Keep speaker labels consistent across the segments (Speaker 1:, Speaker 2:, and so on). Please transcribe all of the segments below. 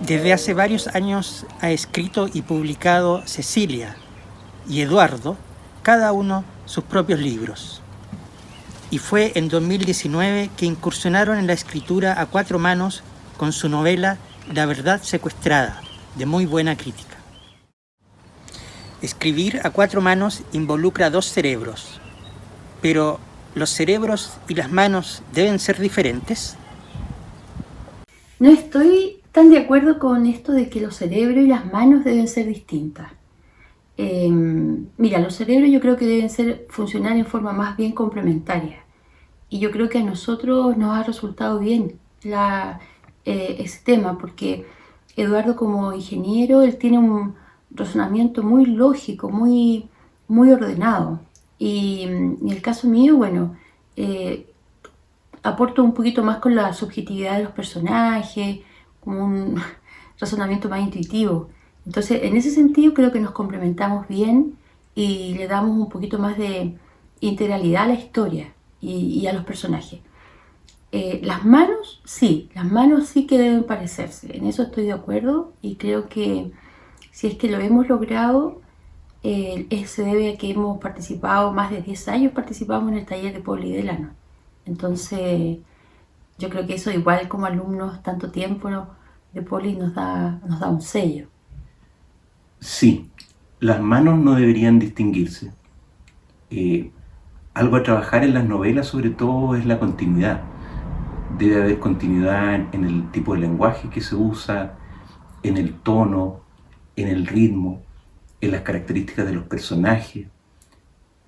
Speaker 1: Desde hace varios años ha escrito y publicado Cecilia y Eduardo, cada uno sus propios libros. Y fue en 2019 que incursionaron en la escritura a cuatro manos con su novela La verdad secuestrada, de muy buena crítica. Escribir a cuatro manos involucra dos cerebros, pero ¿los cerebros y las manos deben ser diferentes?
Speaker 2: No estoy tan de acuerdo con esto de que los cerebros y las manos deben ser distintas. Mira, los cerebros yo creo que deben funcionar en forma más bien complementaria. Y yo creo que a nosotros nos ha resultado bien ese tema, porque Eduardo como ingeniero, él tiene un razonamiento muy lógico, muy ordenado. Y en el caso mío, bueno, aporto un poquito más con la subjetividad de los personajes, como un razonamiento más intuitivo. Entonces, en ese sentido creo que nos complementamos bien y le damos un poquito más de integralidad a la historia y a los personajes. Las manos sí que deben parecerse, en eso estoy de acuerdo y creo que si es que lo hemos logrado, se debe a que hemos participado, más de 10 años participamos en el taller de Poli Delano. Entonces, yo creo que eso igual como alumnos, tanto tiempo de Poli nos da un sello.
Speaker 3: Sí, las manos no deberían distinguirse. Algo a trabajar en las novelas sobre todo es la continuidad. Debe haber continuidad en el tipo de lenguaje que se usa, en el tono, en el ritmo, en las características de los personajes,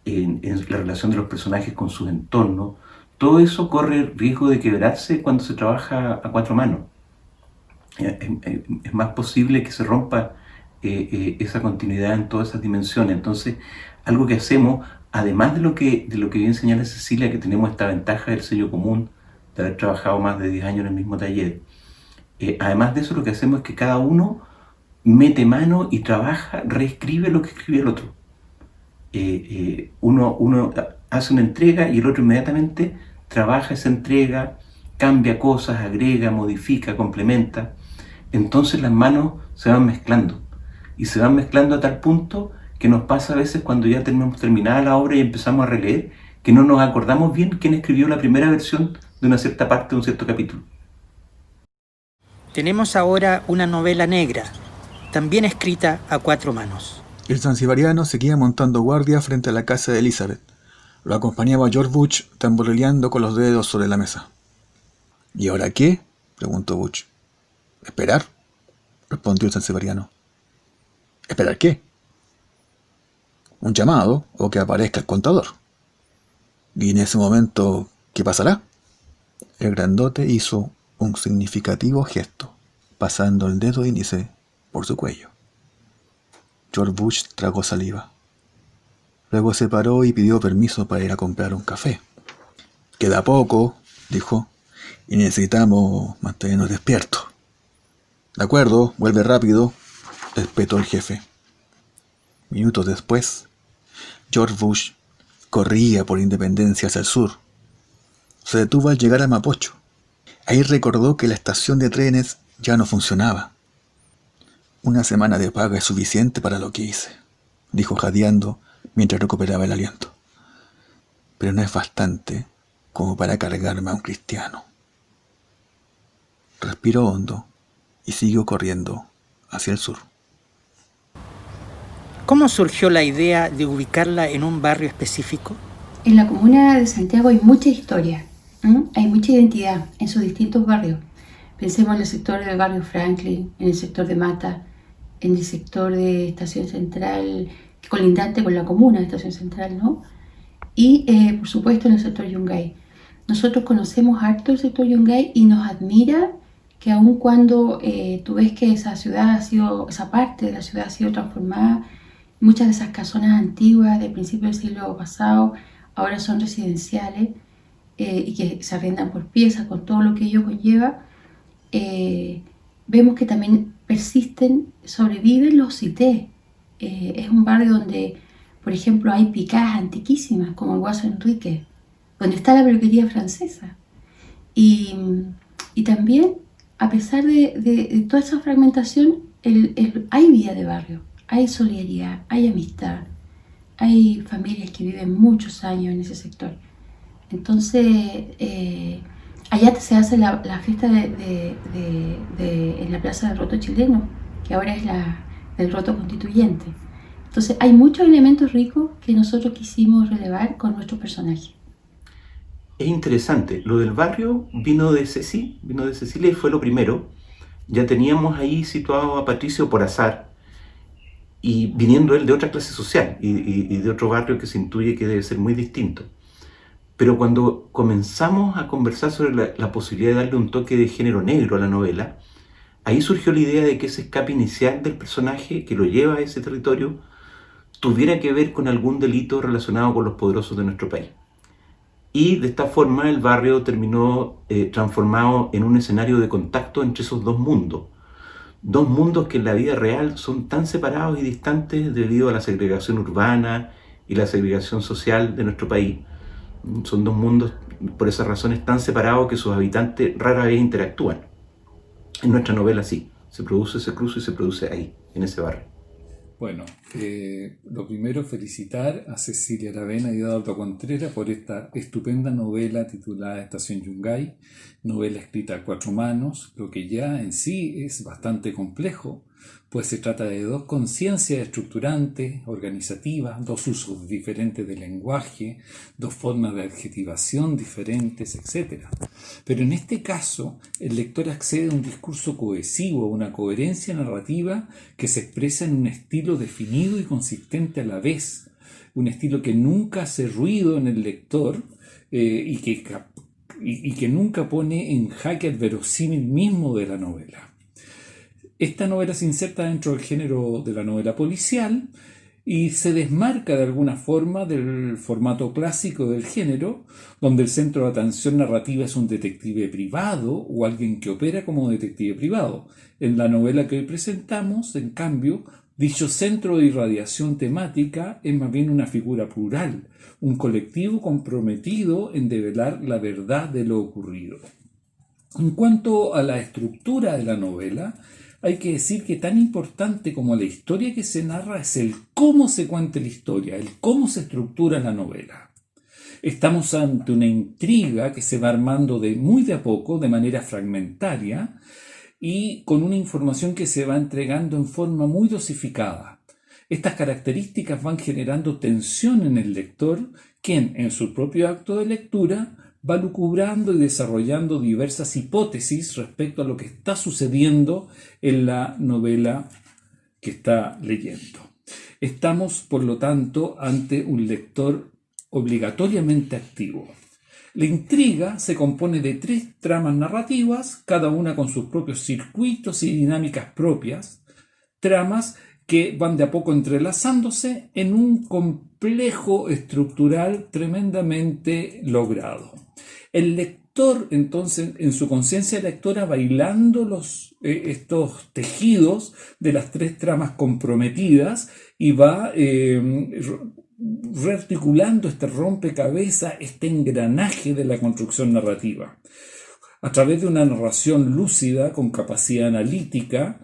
Speaker 3: en la relación de los personajes con sus entornos. Todo eso corre riesgo de quebrarse cuando se trabaja a cuatro manos. Es más posible que se rompa esa continuidad en todas esas dimensiones. Entonces, algo que hacemos, además de lo que bien señala Cecilia, que tenemos esta ventaja del sello común, de haber trabajado más de 10 años en el mismo taller, además de eso lo que hacemos es que cada uno mete mano y trabaja, reescribe lo que escribe el otro. Uno hace una entrega y el otro inmediatamente trabaja esa entrega, cambia cosas, agrega, modifica, complementa. Entonces las manos se van mezclando y se van mezclando a tal punto que nos pasa a veces cuando ya tenemos terminada la obra y empezamos a releer, que no nos acordamos bien quién escribió la primera versión de una cierta parte de un cierto capítulo.
Speaker 1: Tenemos ahora una novela negra, también escrita a cuatro manos.
Speaker 4: El zanzibariano seguía montando guardia frente a la casa de Elizabeth. Lo acompañaba George Bush tamborileando con los dedos sobre la mesa. ¿Y ahora qué?, preguntó Bush. «Esperar», respondió el zanzibariano. «¿Esperar qué?» «Un llamado o que aparezca el contador». «¿Y en ese momento qué pasará?» El grandote hizo un significativo gesto, pasando el dedo índice por su cuello. George Bush tragó saliva. Luego se paró y pidió permiso para ir a comprar un café. «Queda poco», dijo, «y necesitamos mantenernos despiertos». «De acuerdo, vuelve rápido», espetó el jefe. Minutos después, George Bush corría por Independencia hacia el sur. Se detuvo al llegar a Mapocho. Ahí recordó que la estación de trenes ya no funcionaba. «Una semana de paga es suficiente para lo que hice», dijo jadeando mientras recuperaba el aliento. «Pero no es bastante como para cargarme a un cristiano». Respiró hondo y siguió corriendo hacia el sur.
Speaker 1: ¿Cómo surgió la idea de ubicarla en un barrio específico?
Speaker 2: En la comuna de Santiago hay mucha historia, hay mucha identidad en sus distintos barrios. Pensemos en el sector del barrio Franklin, en el sector de Mata, en el sector de Estación Central, colindante con la comuna de Estación Central, ¿no? Y por supuesto en el sector Yungay. Nosotros conocemos harto el sector Yungay y nos admira que aun cuando tú ves que esa parte de la ciudad ha sido transformada, muchas de esas casonas antiguas del principio del siglo pasado ahora son residenciales y que se arrendan por piezas con todo lo que ello conlleva, vemos que también sobreviven los cités. Es un barrio donde, por ejemplo, hay picadas antiquísimas, como el Guaso Enrique, donde está la peluquería francesa. Y también a pesar de toda esa fragmentación, hay vida de barrio, hay solidaridad, hay amistad, hay familias que viven muchos años en ese sector. Entonces, allá se hace la fiesta en la Plaza del Roto Chileno, que ahora es la del Roto Constituyente. Entonces, hay muchos elementos ricos que nosotros quisimos relevar con nuestros personajes.
Speaker 3: Es interesante, lo del barrio vino de Cecilia y fue lo primero. Ya teníamos ahí situado a Patricio por azar, y viniendo él de otra clase social y de otro barrio que se intuye que debe ser muy distinto. Pero cuando comenzamos a conversar sobre la posibilidad de darle un toque de género negro a la novela, ahí surgió la idea de que ese escape inicial del personaje que lo lleva a ese territorio tuviera que ver con algún delito relacionado con los poderosos de nuestro país. Y de esta forma el barrio terminó transformado en un escenario de contacto entre esos dos mundos que en la vida real son tan separados y distantes debido a la segregación urbana y la segregación social de nuestro país. Son dos mundos, por esas razones, tan separados que sus habitantes rara vez interactúan. En nuestra novela sí, se produce ese cruce y se produce ahí, en ese barrio.
Speaker 5: Bueno, lo primero, felicitar a Cecilia Aravena y a Adolfo Contreras por esta estupenda novela titulada Estación Yungay, novela escrita a 4 manos, lo que ya en sí es bastante complejo, pues se trata de 2 conciencias estructurantes, organizativas, 2 usos diferentes del lenguaje, 2 formas de adjetivación diferentes, etc. Pero en este caso, el lector accede a un discurso cohesivo, a una coherencia narrativa que se expresa en un estilo definido y consistente a la vez, un estilo que nunca hace ruido en el lector y que nunca pone en jaque el verosímil mismo de la novela. Esta novela se inserta dentro del género de la novela policial y se desmarca de alguna forma del formato clásico del género, donde el centro de atención narrativa es un detective privado o alguien que opera como detective privado. En la novela que hoy presentamos, en cambio, dicho centro de irradiación temática es más bien una figura plural, un colectivo comprometido en develar la verdad de lo ocurrido. En cuanto a la estructura de la novela, hay que decir que tan importante como la historia que se narra es el cómo se cuenta la historia, el cómo se estructura la novela. Estamos ante una intriga que se va armando muy de a poco, de manera fragmentaria, y con una información que se va entregando en forma muy dosificada. Estas características van generando tensión en el lector, quien en su propio acto de lectura va lucubrando y desarrollando diversas hipótesis respecto a lo que está sucediendo en la novela que está leyendo. Estamos, por lo tanto, ante un lector obligatoriamente activo. La intriga se compone de 3 tramas narrativas, cada una con sus propios circuitos y dinámicas propias, tramas que van de a poco entrelazándose en un complejo estructural tremendamente logrado. El lector, entonces, en su conciencia lectora, va hilando estos tejidos de las 3 tramas comprometidas y va rearticulando este rompecabezas, este engranaje de la construcción narrativa. A través de una narración lúcida, con capacidad analítica,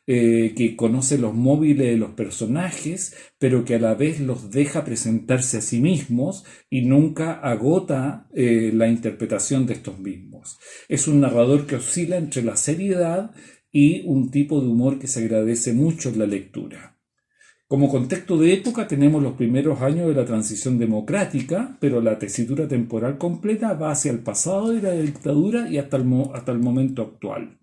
Speaker 5: que conoce los móviles de los personajes, pero que a la vez los deja presentarse a sí mismos y nunca agota la interpretación de estos mismos. Es un narrador que oscila entre la seriedad y un tipo de humor que se agradece mucho en la lectura. Como contexto de época tenemos los primeros años de la transición democrática, pero la tesitura temporal completa va hacia el pasado de la dictadura y hasta el momento actual.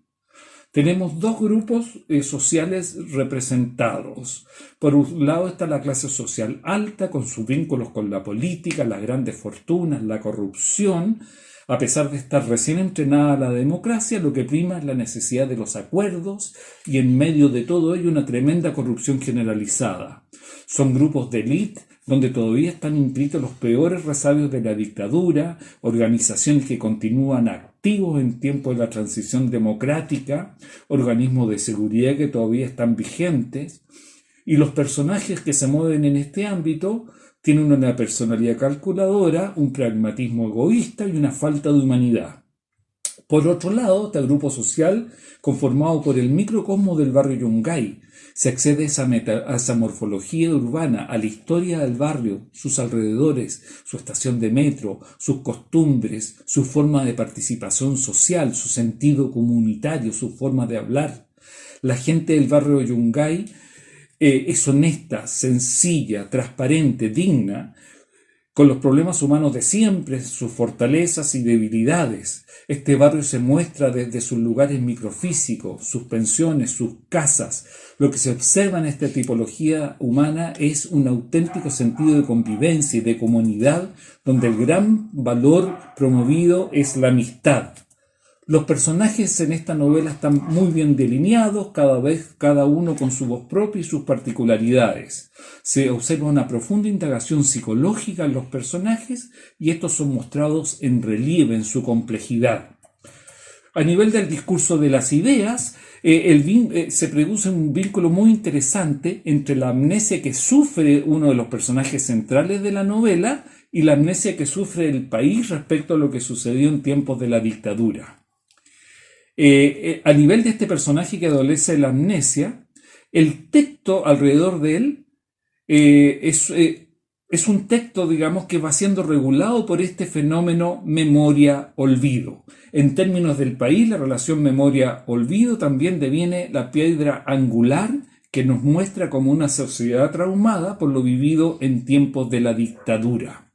Speaker 5: Tenemos 2 grupos sociales representados. Por un lado está la clase social alta, con sus vínculos con la política, las grandes fortunas, la corrupción. A pesar de estar recién entrenada a la democracia, lo que prima es la necesidad de los acuerdos y en medio de todo ello una tremenda corrupción generalizada. Son grupos de élite donde todavía están inscritos los peores resabios de la dictadura, organizaciones que continúan activos en tiempos de la transición democrática, organismos de seguridad que todavía están vigentes, y los personajes que se mueven en este ámbito tienen una personalidad calculadora, un pragmatismo egoísta y una falta de humanidad. Por otro lado, está el grupo social conformado por el microcosmos del barrio Yungay. Se accede a esa morfología urbana, a la historia del barrio, sus alrededores, su estación de metro, sus costumbres, su forma de participación social, su sentido comunitario, su forma de hablar. La gente del barrio Yungay es honesta, sencilla, transparente, digna, con los problemas humanos de siempre, sus fortalezas y debilidades. Este barrio se muestra desde sus lugares microfísicos, sus pensiones, sus casas. Lo que se observa en esta tipología humana es un auténtico sentido de convivencia y de comunidad, donde el gran valor promovido es la amistad. Los personajes en esta novela están muy bien delineados, cada uno con su voz propia y sus particularidades. Se observa una profunda indagación psicológica en los personajes y estos son mostrados en relieve en su complejidad. A nivel del discurso de las ideas, se produce un vínculo muy interesante entre la amnesia que sufre uno de los personajes centrales de la novela y la amnesia que sufre el país respecto a lo que sucedió en tiempos de la dictadura. A nivel de este personaje que adolece la amnesia, el texto alrededor de él es un texto, digamos, que va siendo regulado por este fenómeno memoria-olvido. En términos del país, la relación memoria-olvido también deviene la piedra angular que nos muestra como una sociedad traumada por lo vivido en tiempos de la dictadura.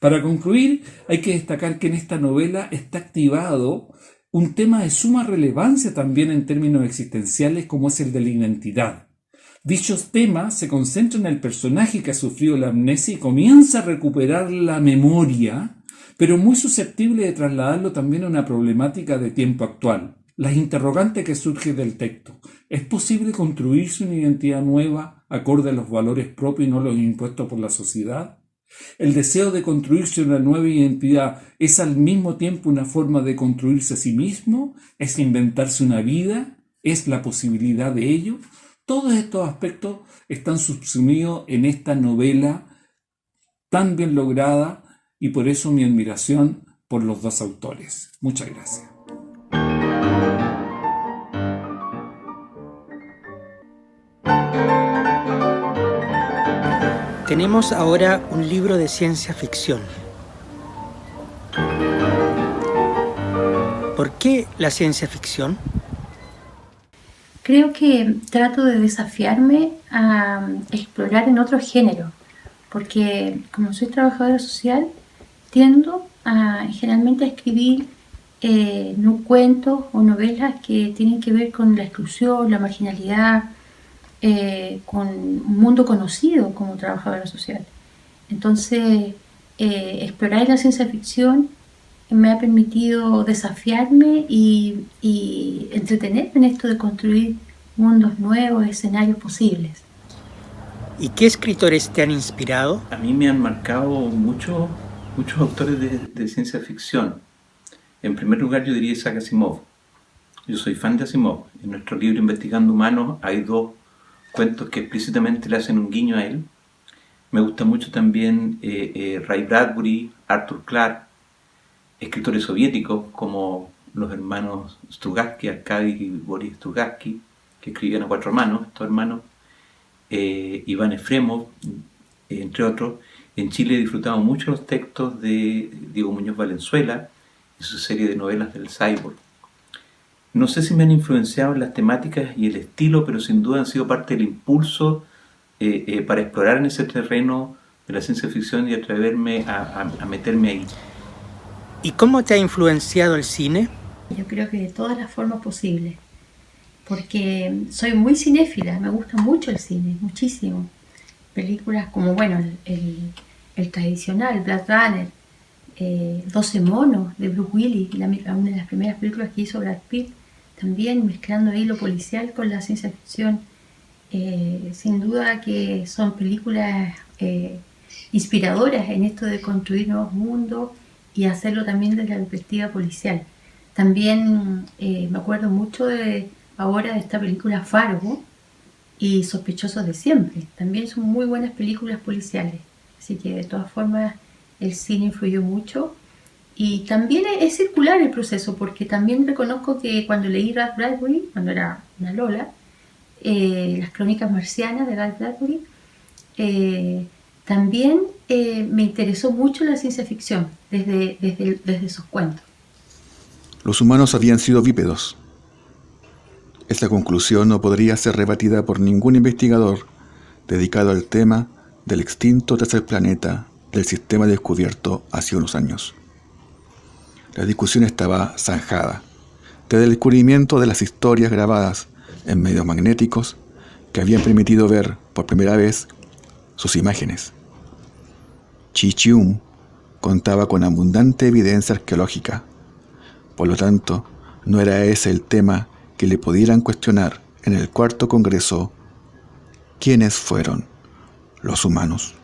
Speaker 5: Para concluir, hay que destacar que en esta novela está activado un tema de suma relevancia también en términos existenciales como es el de la identidad. Dichos temas se concentran en el personaje que ha sufrido la amnesia y comienza a recuperar la memoria, pero muy susceptible de trasladarlo también a una problemática de tiempo actual. Las interrogantes que surgen del texto. ¿Es posible construirse una identidad nueva acorde a los valores propios y no los impuestos por la sociedad? El deseo de construirse una nueva identidad es al mismo tiempo una forma de construirse a sí mismo, es inventarse una vida, es la posibilidad de ello. Todos estos aspectos están subsumidos en esta novela tan bien lograda y por eso mi admiración por los dos autores. Muchas gracias.
Speaker 1: Tenemos ahora un libro de ciencia ficción. ¿Por qué la ciencia ficción?
Speaker 2: Creo que trato de desafiarme a explorar en otro género, porque como soy trabajadora social, tiendo generalmente a escribir cuentos o novelas que tienen que ver con la exclusión, la marginalidad, con un mundo conocido como trabajadora social. Entonces, explorar la ciencia ficción me ha permitido desafiarme y entretenerme en esto de construir mundos nuevos, escenarios posibles.
Speaker 1: ¿Y qué escritores te han inspirado?
Speaker 3: A mí me han marcado muchos autores de ciencia ficción. En primer lugar, yo diría Isaac Asimov. Yo soy fan de Asimov. En nuestro libro Investigando Humanos hay 2 cuentos que explícitamente le hacen un guiño a él. Me gusta mucho también Ray Bradbury, Arthur Clarke, escritores soviéticos como los hermanos Strugatsky, Arkady y Boris Strugatsky, que escribían a 4 manos, estos hermanos, Iván Efremov, entre otros. En Chile he disfrutado mucho los textos de Diego Muñoz Valenzuela y su serie de novelas del Cyborg. No sé si me han influenciado en las temáticas y el estilo, pero sin duda han sido parte del impulso para explorar en ese terreno de la ciencia ficción y atreverme a meterme ahí.
Speaker 1: ¿Y cómo te ha influenciado el cine?
Speaker 2: Yo creo que de todas las formas posibles, porque soy muy cinéfila, me gusta mucho el cine, muchísimo. Películas como, bueno, el tradicional, Blade Runner, 12 monos de Bruce Willis, una de las primeras películas que hizo Brad Pitt, también mezclando ahí lo policial con la ciencia ficción. Sin duda que son películas inspiradoras en esto de construir nuevos mundos y hacerlo también desde la perspectiva policial. También me acuerdo mucho ahora de esta película Fargo y Sospechosos de Siempre. También son muy buenas películas policiales. Así que de todas formas el cine influyó mucho Y también es circular el proceso, porque también reconozco que cuando leí Ralph Bradbury, cuando era una Lola, las crónicas marcianas de Ralph Bradbury, también me interesó mucho la ciencia ficción desde sus cuentos.
Speaker 4: Los humanos habían sido bípedos. Esta conclusión no podría ser rebatida por ningún investigador dedicado al tema del extinto tercer planeta del sistema descubierto hace unos años. La discusión estaba zanjada, desde el descubrimiento de las historias grabadas en medios magnéticos que habían permitido ver por primera vez sus imágenes. Chi-Chium contaba con abundante evidencia arqueológica. Por lo tanto, no era ese el tema que le pudieran cuestionar en el cuarto congreso. ¿Quiénes fueron los humanos?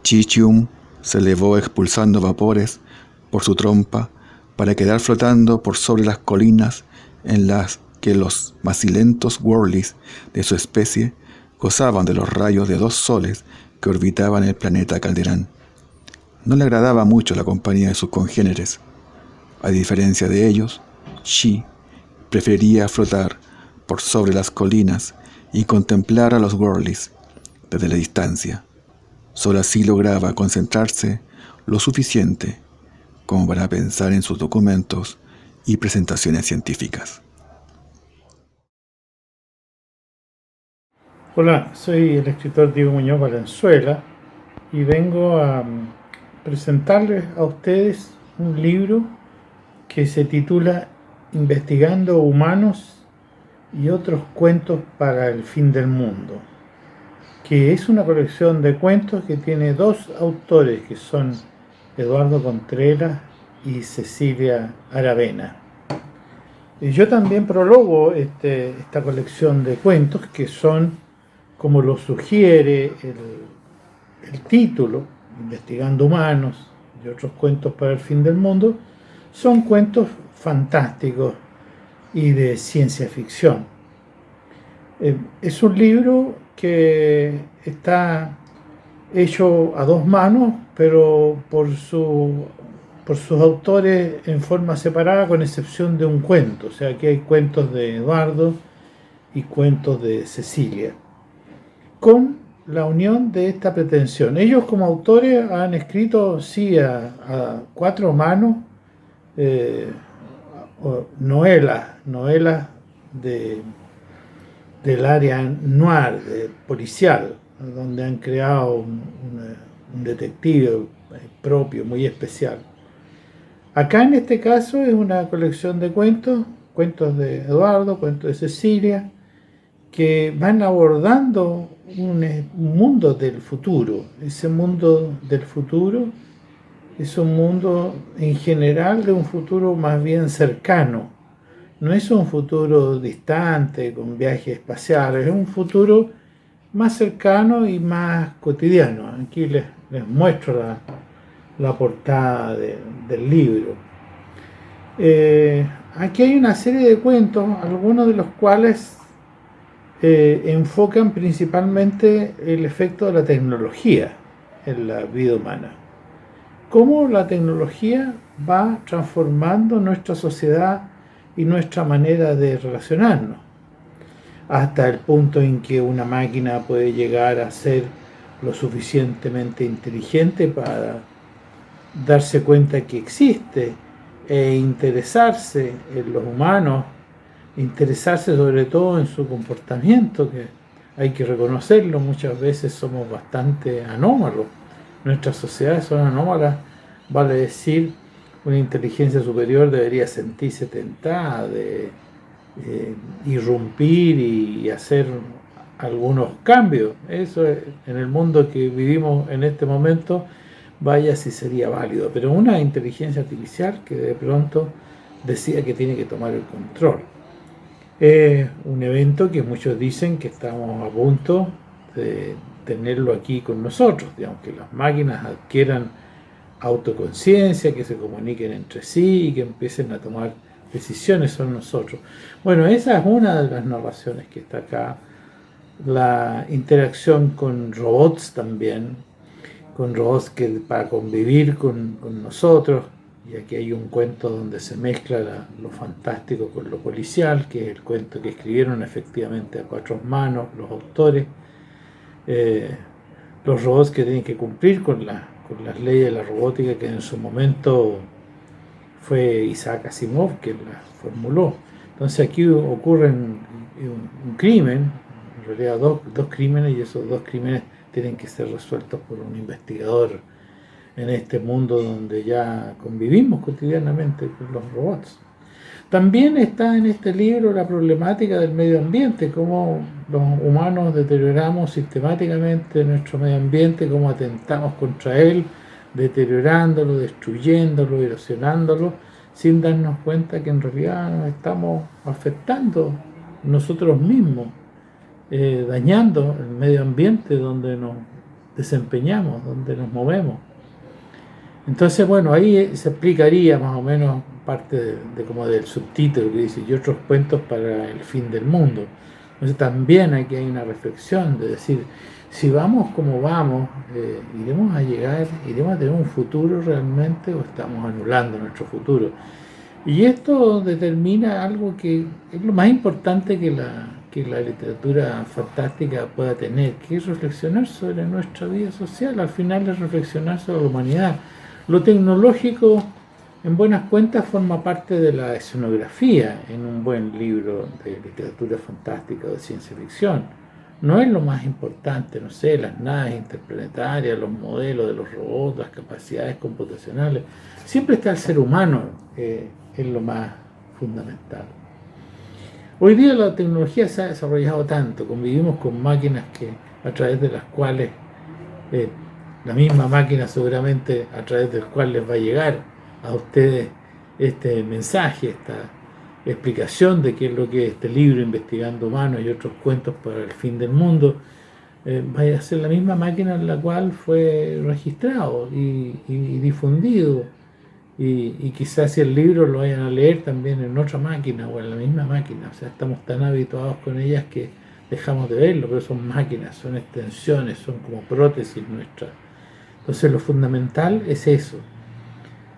Speaker 4: Chi-Chium se elevó expulsando vapores por su trompa para quedar flotando por sobre las colinas en las que los macilentos Worleys de su especie gozaban de los rayos de 2 soles que orbitaban el planeta Calderán. No le agradaba mucho la compañía de sus congéneres. A diferencia de ellos, Chi prefería flotar por sobre las colinas y contemplar a los Worleys desde la distancia. Solo así lograba concentrarse lo suficiente como para pensar en sus documentos y presentaciones científicas.
Speaker 6: Hola, soy el escritor Diego Muñoz Valenzuela y vengo a presentarles a ustedes un libro que se titula Investigando humanos y otros cuentos para el fin del mundo, que es una colección de cuentos que tiene 2 autores, que son Eduardo Contreras y Cecilia Aravena. Y yo también prologo esta colección de cuentos, que son, como lo sugiere el título, Investigando humanos y otros cuentos para el fin del mundo, son cuentos fantásticos y de ciencia ficción. Es un libro que está hecho a 2 manos, pero por sus autores en forma separada, con excepción de un cuento. O sea, aquí hay cuentos de Eduardo y cuentos de Cecilia, con la unión de esta pretensión. Ellos, como autores, han escrito, sí, a 4 manos, novelas del área noir, policial, donde han creado un detective propio, muy especial. Acá, en este caso, es una colección de cuentos de Eduardo, cuentos de Cecilia, que van abordando un mundo del futuro. Ese mundo del futuro es un mundo, en general, de un futuro más bien cercano. No es un futuro distante, con viajes espaciales, es un futuro más cercano y más cotidiano. Aquí les muestro la portada del libro. Aquí hay una serie de cuentos, algunos de los cuales enfocan principalmente el efecto de la tecnología en la vida humana. Cómo la tecnología va transformando nuestra sociedad y nuestra manera de relacionarnos, hasta el punto en que una máquina puede llegar a ser lo suficientemente inteligente para darse cuenta que existe e interesarse en los humanos, interesarse sobre todo en su comportamiento, que hay que reconocerlo, muchas veces somos bastante anómalos. Nuestras sociedades son anómalas, vale decir, una inteligencia superior debería sentirse tentada de irrumpir y hacer algunos cambios. Eso, en el mundo que vivimos en este momento, vaya si sería válido. Pero una inteligencia artificial que de pronto decía que tiene que tomar el control. Un evento que muchos dicen que estamos a punto de tenerlo aquí con nosotros, digamos, que las máquinas adquieran autoconciencia, que se comuniquen entre sí y que empiecen a tomar decisiones sobre nosotros. Bueno, esa es una de las narraciones que está acá. La interacción con robots también, con robots para convivir con nosotros. Y aquí hay un cuento donde se mezcla lo fantástico con lo policial, que es el cuento que escribieron efectivamente a 4 manos los autores. Los robots que tienen que cumplir con las leyes de la robótica, que en su momento fue Isaac Asimov quien las formuló. Entonces aquí ocurre un crimen, en realidad dos crímenes, y esos 2 crímenes tienen que ser resueltos por un investigador en este mundo donde ya convivimos cotidianamente con los robots. También está en este libro la problemática del medio ambiente, cómo los humanos deterioramos sistemáticamente nuestro medio ambiente, cómo atentamos contra él, deteriorándolo, destruyéndolo, erosionándolo, sin darnos cuenta que en realidad nos estamos afectando nosotros mismos, dañando el medio ambiente donde nos desempeñamos, donde nos movemos. Entonces, bueno, ahí se explicaría más o menos parte como del subtítulo que dice "y otros cuentos para el fin del mundo". Entonces también aquí hay una reflexión de decir, si vamos como vamos, iremos a tener un futuro realmente, o estamos anulando nuestro futuro. Y esto determina algo que es lo más importante que la literatura fantástica pueda tener, que es reflexionar sobre nuestra vida social. Al final es reflexionar sobre la humanidad. Lo tecnológico, en buenas cuentas, forma parte de la escenografía en un buen libro de literatura fantástica o de ciencia ficción. No es lo más importante, no sé, las naves interplanetarias, los modelos de los robots, las capacidades computacionales. Siempre está el ser humano, es lo más fundamental. Hoy día la tecnología se ha desarrollado tanto, convivimos con máquinas a través de las cuales la misma máquina seguramente a través del cual les va a llegar a ustedes este mensaje, esta explicación de qué es lo que es este libro Investigando Humanos y otros cuentos para el fin del mundo, vaya a ser la misma máquina en la cual fue registrado y difundido, y quizás si el libro lo vayan a leer también en otra máquina o en la misma máquina. O sea, estamos tan habituados con ellas que dejamos de verlo, pero son máquinas, son extensiones, son como prótesis nuestras. Entonces lo fundamental es eso,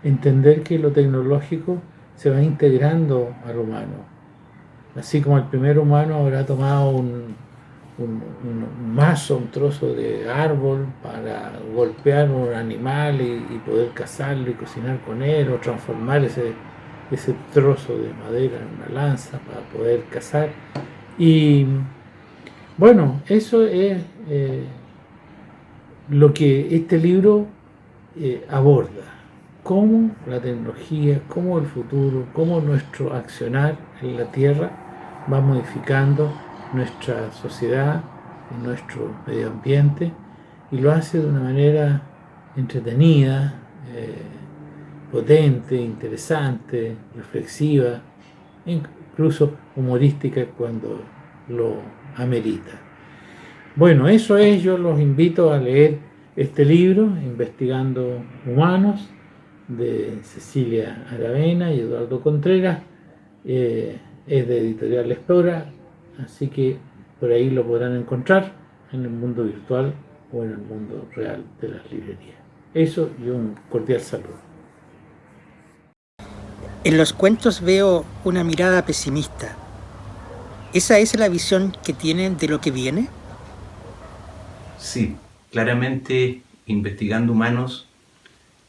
Speaker 6: entender que lo tecnológico se va integrando al humano. Así como el primer humano habrá tomado un mazo, un trozo de árbol para golpear un animal y poder cazarlo y cocinar con él, o transformar ese trozo de madera en una lanza para poder cazar. Y bueno, eso es lo que este libro aborda. Cómo la tecnología, cómo el futuro, cómo nuestro accionar en la Tierra va modificando nuestra sociedad y nuestro medio ambiente, y lo hace de una manera entretenida, potente, interesante, reflexiva, incluso humorística cuando lo amerita. Bueno, eso es, yo los invito a leer este libro, Investigando Humanos, de Cecilia Aravena y Eduardo Contreras. Es de Editorial Explora, así que por ahí lo podrán encontrar en el mundo virtual o en el mundo real de las librerías. Eso y un cordial saludo.
Speaker 1: En los cuentos veo una mirada pesimista. ¿Esa es la visión que tienen de lo que viene?
Speaker 3: Sí, claramente Investigando Humanos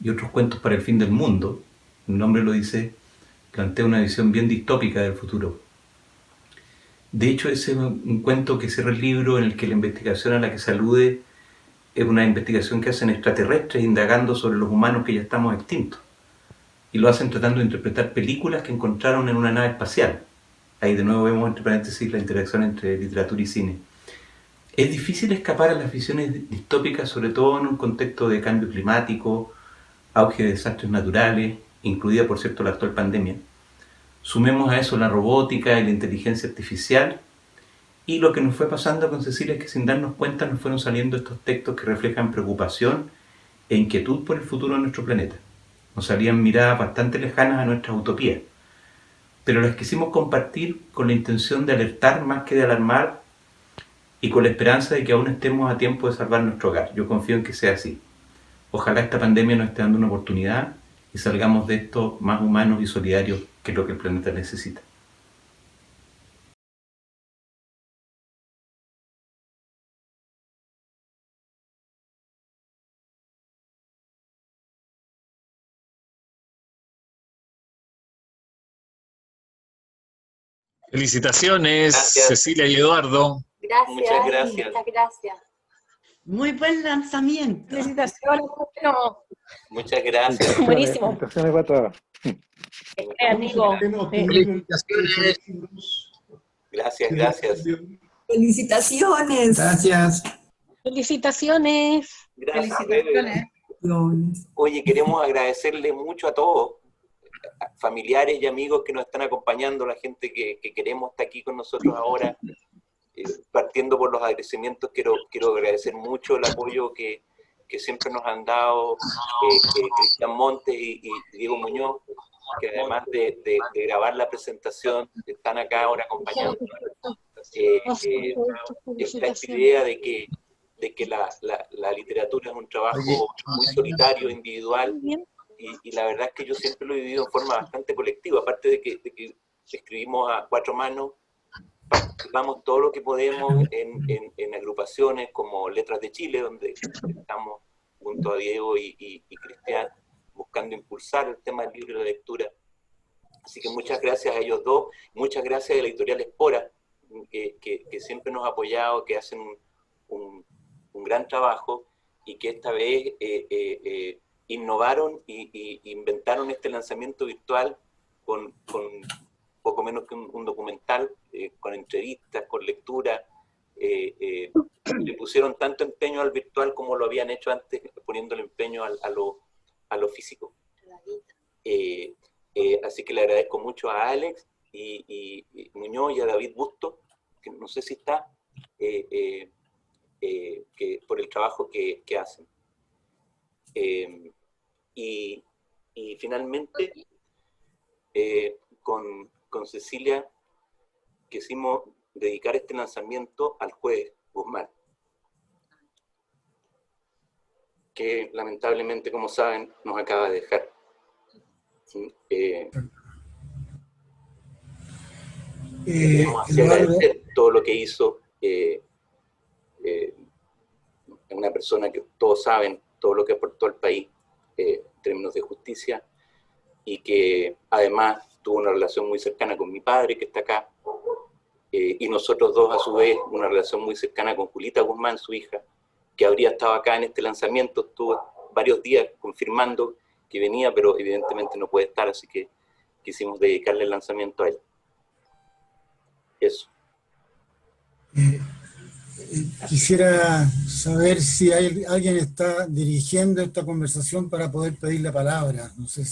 Speaker 3: y otros cuentos para el fin del mundo, el nombre lo dice, plantea una visión bien distópica del futuro. De hecho, ese es un cuento que cierra el libro, en el que la investigación a la que se alude es una investigación que hacen extraterrestres indagando sobre los humanos que ya estamos extintos. Y lo hacen tratando de interpretar películas que encontraron en una nave espacial. Ahí de nuevo vemos, entre paréntesis, la interacción entre literatura y cine. Es difícil escapar a las visiones distópicas, sobre todo en un contexto de cambio climático, auge de desastres naturales, incluida por cierto la actual pandemia. Sumemos a eso la robótica y la inteligencia artificial, y lo que nos fue pasando con Cecilia es que sin darnos cuenta nos fueron saliendo estos textos que reflejan preocupación e inquietud por el futuro de nuestro planeta. Nos salían miradas bastante lejanas a nuestras utopías, pero las quisimos compartir con la intención de alertar más que de alarmar, y con la esperanza de que aún estemos a tiempo de salvar nuestro hogar. Yo confío en que sea así. Ojalá esta pandemia nos esté dando una oportunidad y salgamos de esto más humanos y solidarios, que es lo que el planeta necesita.
Speaker 5: Felicitaciones,
Speaker 3: Gracias.
Speaker 5: Cecilia y Eduardo.
Speaker 2: Gracias.
Speaker 3: Muchas gracias.
Speaker 2: Muchas gracias.
Speaker 7: Muy buen lanzamiento.
Speaker 8: Felicitaciones, bueno,
Speaker 3: Muchas gracias.
Speaker 8: buenísimo.
Speaker 6: Felicitaciones para todos.
Speaker 8: Creativo.
Speaker 9: Felicitaciones.
Speaker 3: Gracias, gracias.
Speaker 7: Felicitaciones.
Speaker 9: Gracias.
Speaker 8: Felicitaciones.
Speaker 3: Gracias,
Speaker 7: Felicitaciones.
Speaker 3: Oye, queremos agradecerle mucho a todos, familiares y amigos que nos están acompañando, la gente que queremos está aquí con nosotros ahora. Partiendo por los agradecimientos, quiero agradecer mucho el apoyo que siempre nos han dado Cristian Montes y Diego Muñoz, que además de grabar la presentación, están acá ahora acompañándonos. Esta idea de que la literatura es un trabajo muy solitario, individual, y la verdad es que yo siempre lo he vivido en forma bastante colectiva, aparte de que escribimos a cuatro manos, participamos todo lo que podemos en agrupaciones como Letras de Chile, donde estamos junto a Diego y Cristian buscando impulsar el tema del libro y la lectura. Así que muchas gracias a ellos dos, muchas gracias a la editorial Espora, que siempre nos ha apoyado, que hacen un gran trabajo y que esta vez innovaron y inventaron este lanzamiento virtual con poco menos que un documental, con entrevistas, con lectura. Le pusieron tanto empeño al virtual como lo habían hecho antes, poniendo el empeño a lo físico. Así que le agradezco mucho a Alex y Muñoz y a David Busto, que no sé si está, por el trabajo que hacen. Y finalmente, con Cecilia quisimos dedicar este lanzamiento al juez Guzmán, que lamentablemente, como saben, nos acaba de dejar. Queremos agradecer todo lo que hizo, una persona que todos saben, todo lo que aportó al país en términos de justicia, y que además tuvo una relación muy cercana con mi padre, que está acá, y nosotros dos, a su vez, una relación muy cercana con Julita Guzmán, su hija, que habría estado acá en este lanzamiento, estuvo varios días confirmando que venía, pero evidentemente no puede estar, así que quisimos dedicarle el lanzamiento a él. Eso.
Speaker 10: Quisiera saber si alguien está dirigiendo esta conversación para poder pedir la palabra. No sé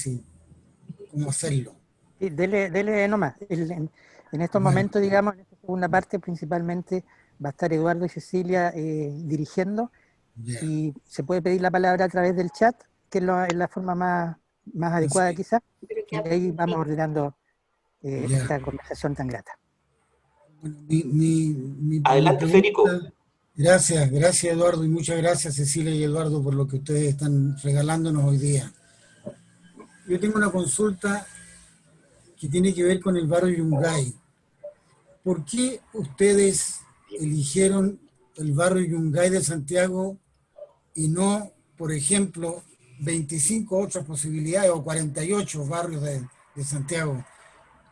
Speaker 10: cómo hacerlo.
Speaker 1: Sí, dele nomás. En estos momentos, digamos, en esta segunda parte principalmente va a estar Eduardo y Cecilia dirigiendo. Bien. Y se puede pedir la palabra a través del chat, que es la forma más adecuada quizás, y ahí vamos ordenando esta conversación tan grata.
Speaker 10: Bueno,
Speaker 3: adelante, Federico.
Speaker 10: Gracias Eduardo, y muchas gracias Cecilia y Eduardo por lo que ustedes están regalándonos hoy día. Yo tengo una consulta que tiene que ver con el barrio Yungay. ¿Por qué ustedes eligieron el barrio Yungay de Santiago y no, por ejemplo, 25 otras posibilidades o 48 barrios de Santiago?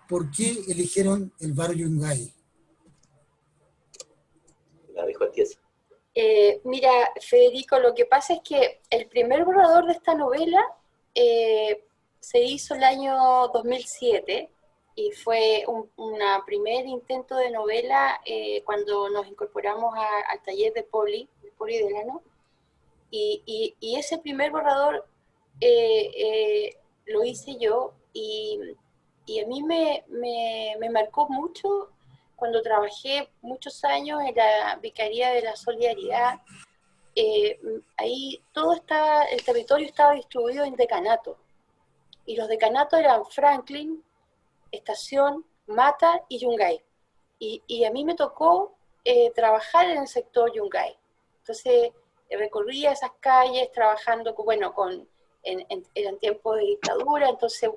Speaker 10: ¿Por qué eligieron el barrio Yungay?
Speaker 3: La dejo a ti esa.
Speaker 2: Mira, Federico, lo que pasa es que el primer borrador de esta novela se hizo el año 2007 y fue un primer intento de novela cuando nos incorporamos al taller de Poli Delano, y ese primer borrador lo hice yo, y a mí me marcó mucho cuando trabajé muchos años en la Vicaría de la Solidaridad. Ahí el territorio estaba distribuido en decanatos, y los decanatos eran Franklin, Estación, Mata y Yungay, y a mí me tocó trabajar en el sector Yungay. Entonces recorría esas calles trabajando, bueno, eran tiempos de dictadura, entonces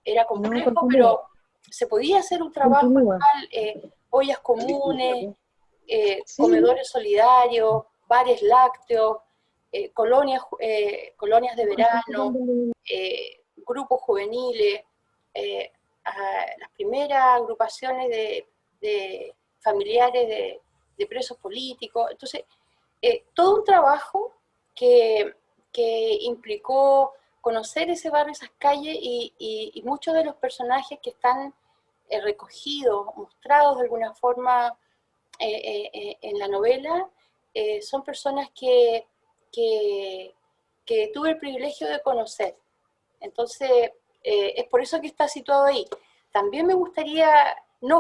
Speaker 2: era complejo, pero se podía hacer un trabajo igual, ollas comunes, comedores solidarios, bares lácteos, colonias de verano, grupos juveniles, las primeras agrupaciones de familiares de presos políticos. Entonces, todo un trabajo que implicó conocer ese barrio, esas calles, y muchos de los personajes que están recogidos, mostrados de alguna forma en la novela, son personas que tuve el privilegio de conocer. Entonces, es por eso que está situado ahí. También nos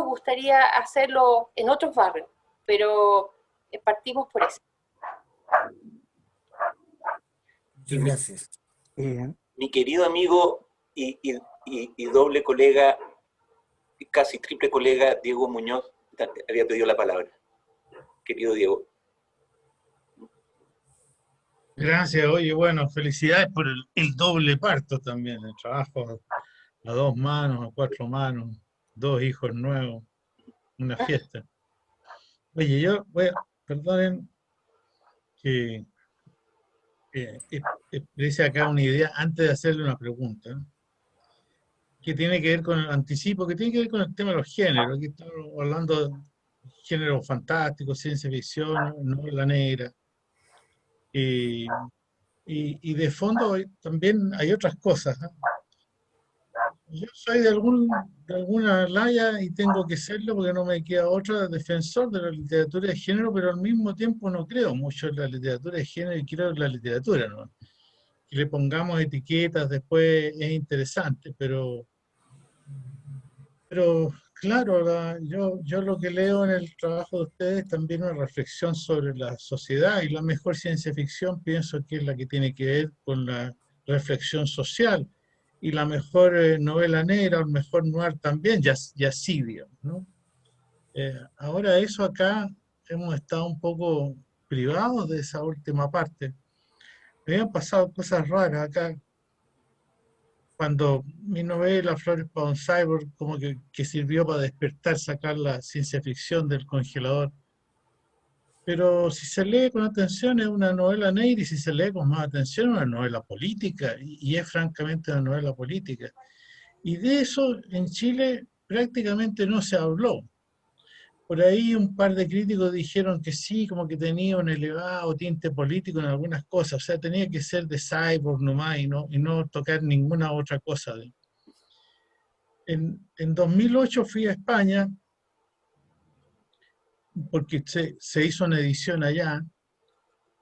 Speaker 2: gustaría hacerlo en otros barrios, pero partimos por eso.
Speaker 10: Muchas gracias.
Speaker 3: Mi querido amigo y doble colega, casi triple colega, Diego Muñoz, había pedido la palabra. Querido Diego.
Speaker 6: Gracias, oye, bueno, felicidades por el doble parto también, el trabajo a 2 manos, a 4 manos, 2 hijos nuevos, una fiesta. Oye, perdonen que exprese acá una idea antes de hacerle una pregunta, ¿no? Que tiene que ver con el anticipo, que tiene que ver con el tema de los géneros. Aquí estamos hablando de género fantástico, ciencia ficción, novela negra. Y de fondo también hay otras cosas, ¿no? Yo soy de alguna laya y tengo que serlo porque no me queda otra, defensor de la literatura de género, pero al mismo tiempo no creo mucho en la literatura de género y creo en la literatura, ¿no? Que le pongamos etiquetas después es interesante, pero claro, yo lo que leo en el trabajo de ustedes también es una reflexión sobre la sociedad, y la mejor ciencia ficción pienso que es la que tiene que ver con la reflexión social, y la mejor novela negra, o el mejor noir también, Yacidio, ¿no? Ahora eso acá hemos estado un poco privados de esa última parte. Me habían pasado cosas raras acá. Cuando mi novela Flores para un Cyborg como que sirvió para despertar, sacar la ciencia ficción del congelador. Pero si se lee con atención es una novela negra, y si se lee con más atención es una novela política, y es francamente una novela política. Y de eso en Chile prácticamente no se habló. Por ahí un par de críticos dijeron que sí, como que tenía un elevado tinte político en algunas cosas, o sea, tenía que ser de cyborg nomás y no tocar ninguna otra cosa. En 2008 fui a España, porque se hizo una edición allá,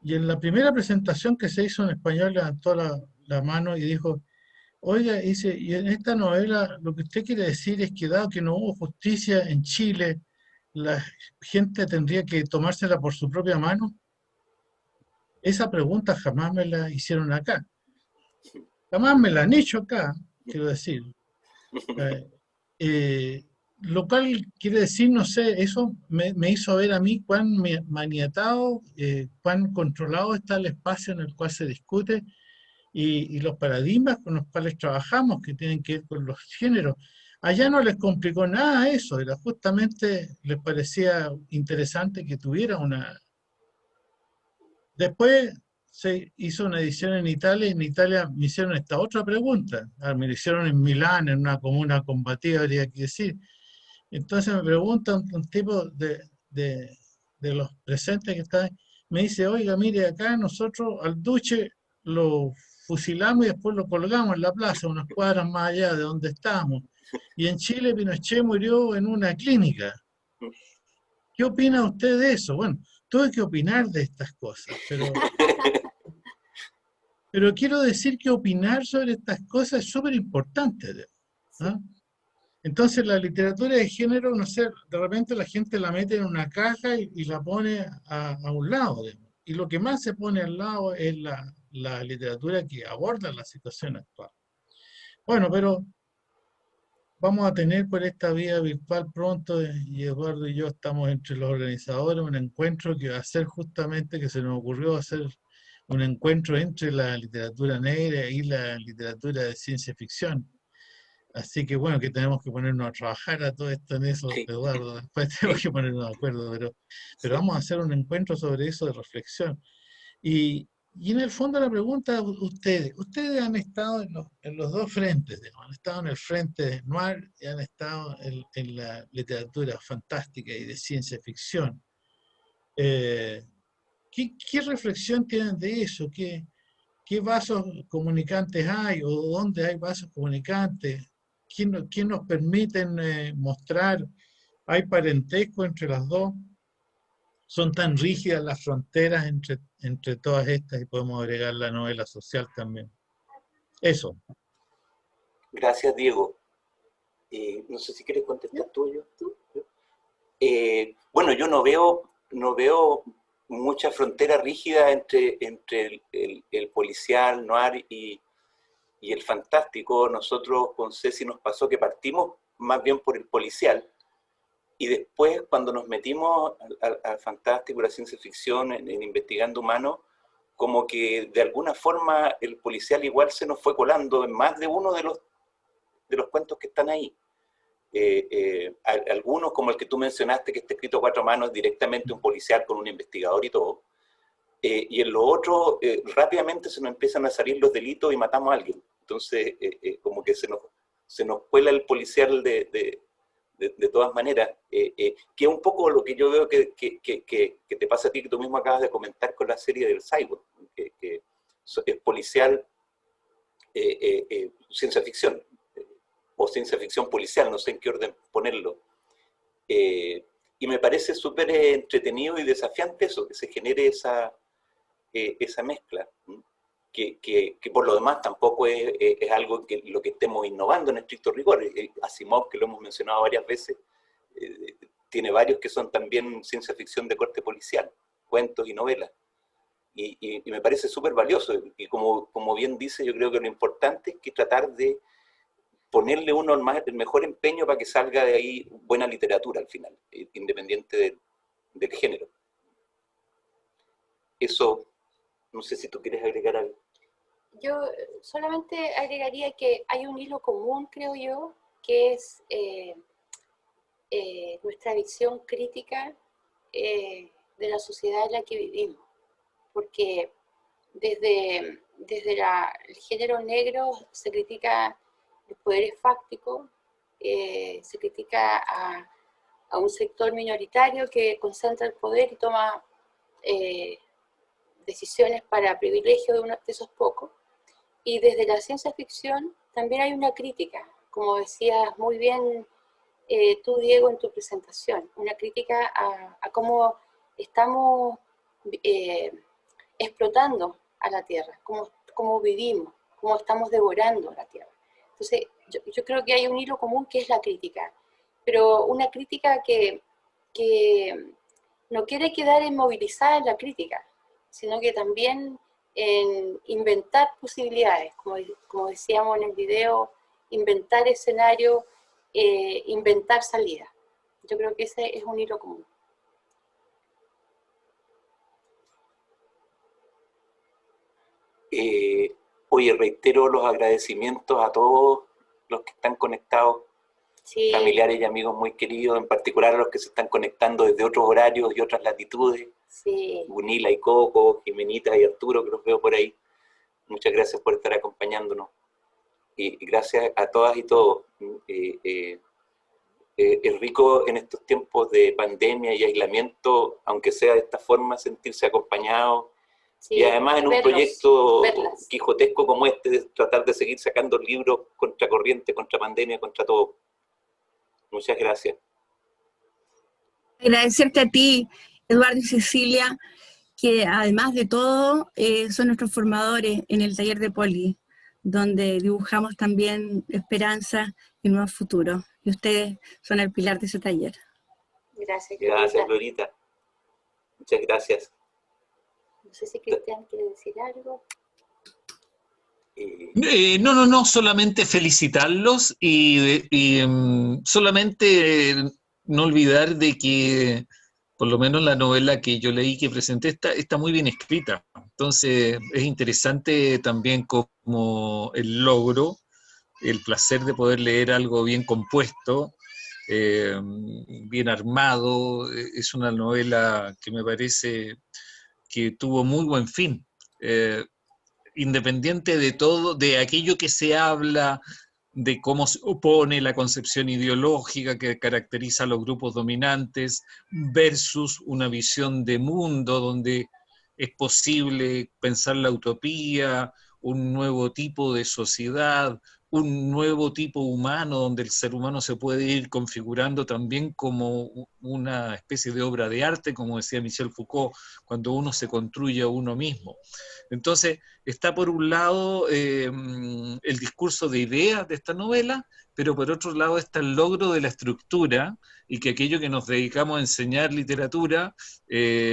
Speaker 6: y en la primera presentación que se hizo en español levantó la mano y dijo: oiga, dice, y en esta novela lo que usted quiere decir es que dado que no hubo justicia en Chile, la gente tendría que tomársela por su propia mano. Esa pregunta jamás me la hicieron acá. Jamás me la han hecho acá, quiero decir. Lo cual quiere decir, no sé, eso me hizo ver a mí cuán maniatado, cuán controlado está el espacio en el cual se discute, y los paradigmas con los cuales trabajamos, que tienen que ver con los géneros. Allá no les complicó nada eso, era justamente, les parecía interesante que tuviera una... Después se hizo una edición en Italia, y en Italia me hicieron esta otra pregunta. Me la hicieron en Milán, en una comuna combativa, habría que decir. Entonces me preguntan un tipo de los presentes que están, me dice: oiga, mire, acá nosotros al Duce lo fusilamos y después lo colgamos en la plaza, unas cuadras más allá de donde estábamos. Y en Chile Pinochet murió en una clínica. ¿Qué opina usted de eso? Bueno, tuve que opinar de estas cosas, pero quiero decir que opinar sobre estas cosas es súper importante, ¿no? Entonces la literatura de género, no sé, de repente la gente la mete en una caja y la pone a un lado, y lo que más se pone al lado es la literatura que aborda la situación actual. Bueno, pero vamos a tener por esta vía virtual pronto, y Eduardo y yo estamos entre los organizadores, un encuentro que va a ser justamente, que se nos ocurrió hacer un encuentro entre la literatura negra y la literatura de ciencia ficción. Así que bueno, que tenemos que ponernos a trabajar a todo esto en eso,
Speaker 3: Sí,
Speaker 6: Eduardo. Después tenemos que ponernos de acuerdo, pero vamos a hacer un encuentro sobre eso de reflexión. Y en el fondo la pregunta, ustedes han estado en los dos frentes, digamos, han estado en el frente noir y han estado en la literatura fantástica y de ciencia ficción. ¿Qué reflexión tienen de eso? ¿Qué vasos comunicantes hay o dónde hay vasos comunicantes? ¿Quién nos permiten mostrar? ¿Hay parentesco entre las dos? ¿Son tan rígidas las fronteras entre todas estas y podemos agregar la novela social también? Eso.
Speaker 3: gracias, Diego. No sé si quieres contestar tú. Bueno, yo no veo mucha frontera rígida entre el policial, noir y el fantástico. Nosotros con Ceci nos pasó que partimos más bien por el policial y después cuando nos metimos al fantástico, a la ciencia ficción, en Investigando Humanos, como que de alguna forma el policial igual se nos fue colando en más de uno de los cuentos que están ahí. Algunos, como el que tú mencionaste, que está escrito a 4 manos, directamente un policial con un investigador y todo. Y en lo otro, rápidamente se nos empiezan a salir los delitos y matamos a alguien. Entonces, como que se nos cuela el policial de todas maneras, que es un poco lo que yo veo que te pasa a ti, que tú mismo acabas de comentar con la serie del Cyborg, que es policial, ciencia ficción, o ciencia ficción policial, no sé en qué orden ponerlo. Y me parece súper entretenido y desafiante eso, que se genere esa mezcla, que por lo demás tampoco es algo que lo que estemos innovando en estricto rigor. Asimov, que lo hemos mencionado varias veces, tiene varios que son también ciencia ficción de corte policial, cuentos y novelas. Y me parece súper valioso. Y como bien dice, yo creo que lo importante es que tratar de ponerle uno el mejor empeño para que salga de ahí buena literatura al final, independiente del género. Eso, no sé si tú quieres agregar algo.
Speaker 2: Yo solamente agregaría que hay un hilo común, creo yo, que es nuestra visión crítica de la sociedad en la que vivimos. Porque desde el género negro se critica los poderes fácticos, se critica a un sector minoritario que concentra el poder y toma decisiones para privilegio de esos pocos. Y desde la ciencia ficción también hay una crítica, como decías muy bien tú, Diego, en tu presentación, una crítica a cómo estamos explotando a la Tierra, cómo vivimos, cómo estamos devorando la Tierra. Entonces, yo creo que hay un hilo común que es la crítica, pero una crítica que no quiere quedar inmovilizada en la crítica, sino que también en inventar posibilidades, como decíamos en el video, inventar escenarios, inventar salidas. Yo creo que ese es un hilo común.
Speaker 3: Oye, reitero los agradecimientos a todos los que están conectados, sí, familiares y amigos muy queridos, en particular a los que se están conectando desde otros horarios y otras latitudes.
Speaker 2: Sí.
Speaker 3: Gunila y Coco, Jimenita y Arturo, que los veo por ahí. Muchas gracias por estar acompañándonos. Y gracias a todas y todos. Es rico en estos tiempos de pandemia y aislamiento, aunque sea de esta forma, sentirse acompañado. Sí, y además en un proyecto quijotesco como este, de tratar de seguir sacando libros contra corriente, contra pandemia, contra todo. Muchas gracias.
Speaker 11: Agradecerte a ti, Eduardo y Cecilia, que además de todo son nuestros formadores en el taller de Poli, donde dibujamos también esperanza y nuevos futuros. Y ustedes son el pilar de ese taller.
Speaker 2: Gracias,
Speaker 3: gracias, Glorita. Muchas gracias.
Speaker 2: No sé si Cristian quiere decir algo.
Speaker 5: No, solamente felicitarlos y solamente no olvidar de que por lo menos la novela que yo leí, que presenté, está muy bien escrita. Entonces es interesante también como el logro, el placer de poder leer algo bien compuesto, bien armado. Es una novela que me parece que tuvo muy buen fin. Independiente de todo, de aquello que se habla, de cómo se opone la concepción ideológica que caracteriza a los grupos dominantes versus una visión de mundo donde es posible pensar la utopía, un nuevo tipo de sociedad, un nuevo tipo humano donde el ser humano se puede ir configurando también como una especie de obra de arte, como decía Michel Foucault, cuando uno se construye a uno mismo. Entonces, está por un lado el discurso de ideas de esta novela, pero por otro lado está el logro de la estructura y que aquello que nos dedicamos a enseñar literatura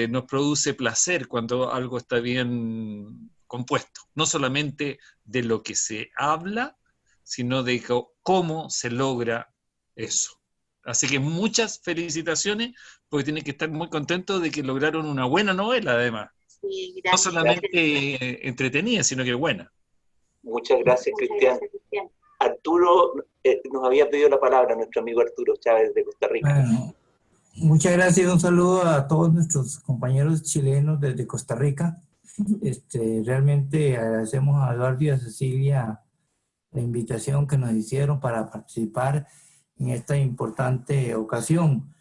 Speaker 5: nos produce placer cuando algo está bien compuesto, no solamente de lo que se habla, sino de cómo se logra eso. Así que muchas felicitaciones, porque tienen que estar muy contentos de que lograron una buena novela, además.
Speaker 7: Sí,
Speaker 5: No
Speaker 7: gracias.
Speaker 5: solamente entretenida, sino que buena.
Speaker 3: Muchas gracias, Cristian. Arturo nos había pedido la palabra, nuestro amigo Arturo Chávez de Costa Rica.
Speaker 12: Bueno, muchas gracias y un saludo a todos nuestros compañeros chilenos desde Costa Rica. Realmente agradecemos a Eduardo y a Cecilia la invitación que nos hicieron para participar en esta importante ocasión.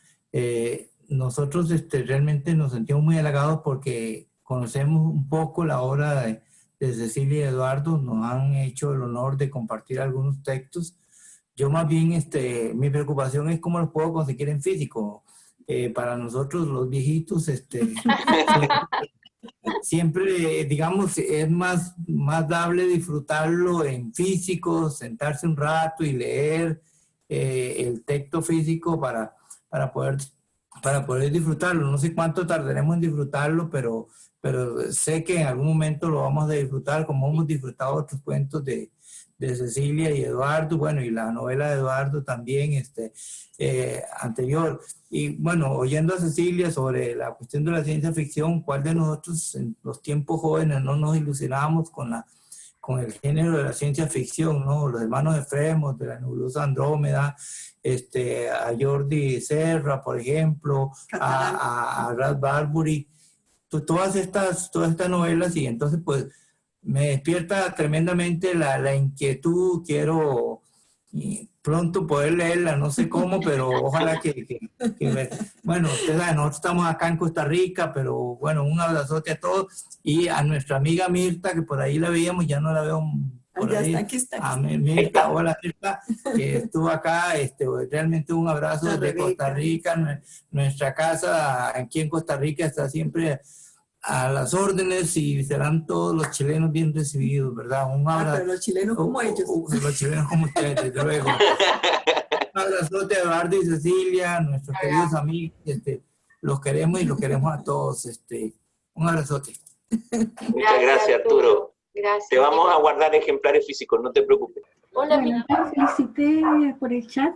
Speaker 12: Nosotros realmente nos sentimos muy halagados porque conocemos un poco la obra de Cecilia y Eduardo, nos han hecho el honor de compartir algunos textos. Yo más bien, mi preocupación es cómo los puedo conseguir en físico. Para nosotros los viejitos, siempre, digamos, es más dable disfrutarlo en físico, sentarse un rato y leer el texto físico para poder disfrutarlo. No sé cuánto tardaremos en disfrutarlo, pero sé que en algún momento lo vamos a disfrutar, como hemos disfrutado otros cuentos de Cecilia y Eduardo, bueno, y la novela de Eduardo también, anterior. Y bueno, oyendo a Cecilia sobre la cuestión de la ciencia ficción, ¿cuál de nosotros en los tiempos jóvenes no nos ilusionamos con el género de la ciencia ficción, ¿no? Los hermanos Efremos, de la nebulosa Andrómeda, a Jordi Serra, por ejemplo, a Ray Bradbury, todas estas novelas, y entonces pues me despierta tremendamente la inquietud. Quiero pronto poder leerla, no sé cómo, pero ojalá bueno, ustedes saben, nosotros estamos acá en Costa Rica, pero bueno, un abrazote a todos, y a nuestra amiga Mirta, que por ahí la veíamos, ya no la veo por ahí.
Speaker 7: Aquí está.
Speaker 12: A Mirta, hola Mirta, que estuvo acá, realmente un abrazo desde Costa Rica. Nuestra casa aquí en Costa Rica está siempre a las órdenes y serán todos los chilenos bien recibidos, ¿verdad? Un abrazo.
Speaker 7: Pero los chilenos como ellos.
Speaker 12: Los chilenos como ustedes, desde luego. Un abrazote a Eduardo y Cecilia, nuestros queridos amigos, los queremos y los queremos a todos, un abrazote.
Speaker 3: Muchas gracias, Arturo.
Speaker 8: Gracias.
Speaker 3: Te vamos a guardar ejemplares físicos, no te preocupes.
Speaker 8: Hola,
Speaker 13: Bueno, yo felicité por el chat,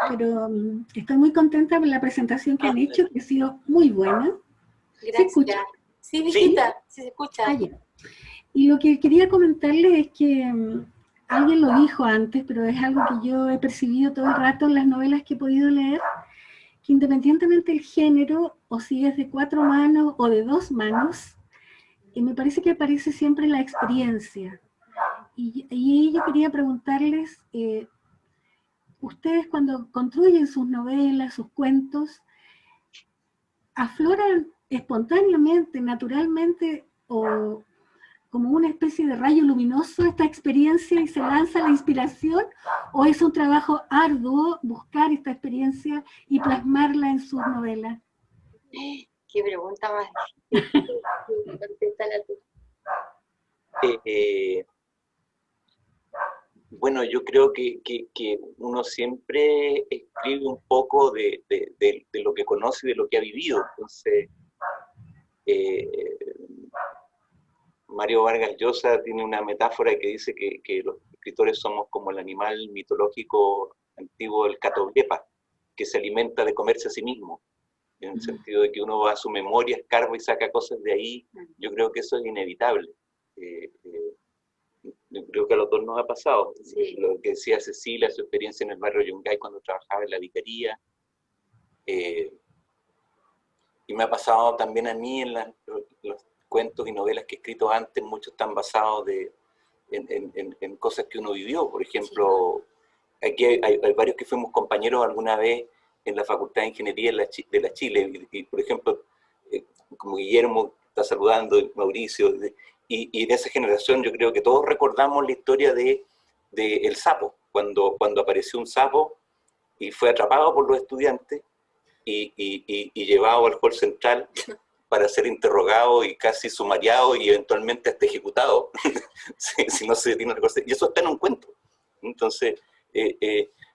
Speaker 13: pero estoy muy contenta por la presentación que han hecho, que ha sido muy buena.
Speaker 8: Gracias.
Speaker 13: ¿Se escucha?
Speaker 8: Sí, mijita, sí se escucha.
Speaker 13: Ah, ya. Y lo que quería comentarles es que alguien lo dijo antes, pero es algo que yo he percibido todo el rato en las novelas que he podido leer, que independientemente del género, o si es de 4 manos o de 2 manos, me parece que aparece siempre la experiencia. Y yo quería preguntarles, ustedes cuando construyen sus novelas, sus cuentos, ¿afloran espontáneamente, naturalmente, o como una especie de rayo luminoso esta experiencia y se lanza la inspiración, o es un trabajo arduo buscar esta experiencia y plasmarla en sus novelas?
Speaker 8: Qué pregunta más difícil. Contéstala tú.
Speaker 3: Bueno, yo creo que uno siempre escribe un poco de lo que conoce y de lo que ha vivido. Entonces, Mario Vargas Llosa tiene una metáfora que dice que los escritores somos como el animal mitológico antiguo del catoblepa, que se alimenta de comerse a sí mismo. en el sentido de que uno va a su memoria, escarba y saca cosas de ahí. Yo creo que eso es inevitable. Yo creo que a los dos nos ha pasado. Sí. Lo que decía Cecilia, su experiencia en el barrio Yungay cuando trabajaba en la vicaría. Y me ha pasado también a mí en los cuentos y novelas que he escrito antes, muchos están basados en cosas que uno vivió. Por ejemplo, aquí hay varios que fuimos compañeros alguna vez en la Facultad de Ingeniería de la Chile, y por ejemplo, como Guillermo está saludando, Mauricio, y de esa generación yo creo que todos recordamos la historia de El Sapo, cuando apareció un sapo y fue atrapado por los estudiantes y llevado al hall central para ser interrogado y casi sumariado y eventualmente hasta ejecutado, si no se detiene una cosa. Y eso está en un cuento. Entonces,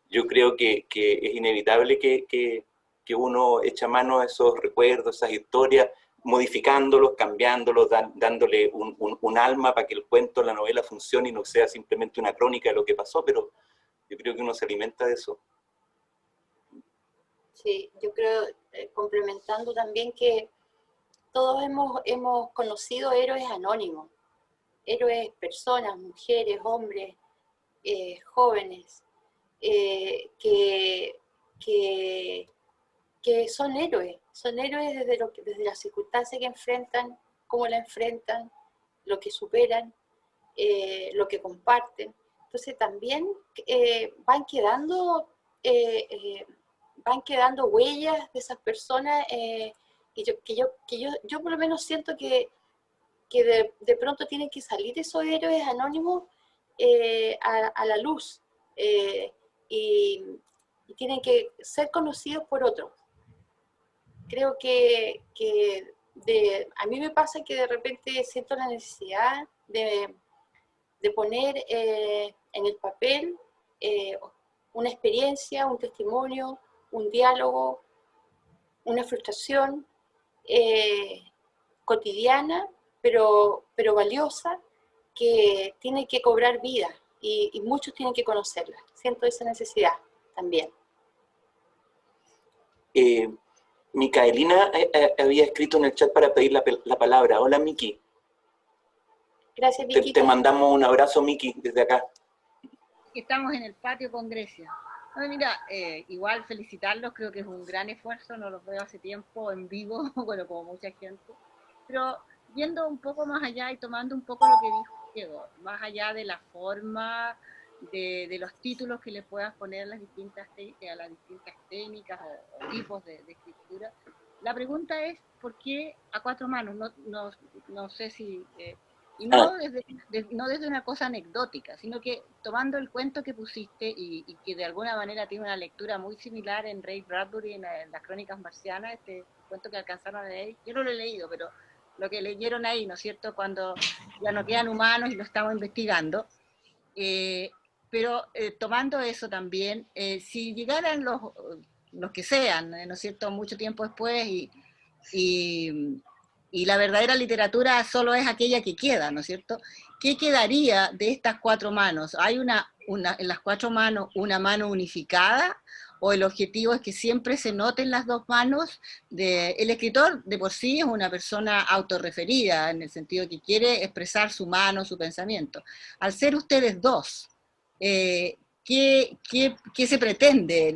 Speaker 3: yo creo que es inevitable que uno echa mano a esos recuerdos, esas historias, modificándolos, cambiándolos, dándole un alma para que el cuento, la novela funcione y no sea simplemente una crónica de lo que pasó, pero yo creo que uno se alimenta de eso.
Speaker 8: Sí, yo creo, complementando también que todos hemos conocido héroes anónimos, héroes, personas, mujeres, hombres, jóvenes, que son héroes desde las circunstancias que enfrentan, cómo la enfrentan, lo que superan, lo que comparten. Entonces también van quedando huellas de esas personas, y yo por lo menos siento que de pronto tienen que salir esos héroes anónimos a la luz, y tienen que ser conocidos por otros. Creo que a mí me pasa que de repente siento la necesidad de poner en el papel una experiencia, un testimonio, un diálogo, una frustración cotidiana, pero valiosa, que tiene que cobrar vida, y muchos tienen que conocerla. Siento esa necesidad también.
Speaker 3: Micaelina había escrito en el chat para pedir la palabra. Hola, Miki.
Speaker 8: Gracias, Miki.
Speaker 3: Te mandamos un abrazo, Miki, desde acá.
Speaker 14: Estamos en el patio con Grecia. No, mira, igual felicitarlos, creo que es un gran esfuerzo, no los veo hace tiempo en vivo, bueno, como mucha gente, pero yendo un poco más allá y tomando un poco lo que dijo Diego, más allá de la forma, de los títulos que le puedas poner a las distintas técnicas o tipos de escritura, la pregunta es, ¿por qué a cuatro manos? No sé si... y no desde una cosa anecdótica, sino que tomando el cuento que pusiste y que de alguna manera tiene una lectura muy similar en Ray Bradbury, en las Crónicas Marcianas, este cuento que alcanzaron a leer, yo no lo he leído, pero lo que leyeron ahí, ¿no es cierto?, cuando ya no quedan humanos y lo estamos investigando, pero tomando eso también, si llegaran los que sean, ¿no es cierto?, mucho tiempo después y la verdadera literatura solo es aquella que queda, ¿no es cierto? ¿Qué quedaría de estas cuatro manos? ¿Hay en las cuatro manos una mano unificada? ¿O el objetivo es que siempre se noten las dos manos? El escritor de por sí es una persona autorreferida, en el sentido que quiere expresar su mano, su pensamiento. Al ser ustedes dos, ¿qué se pretende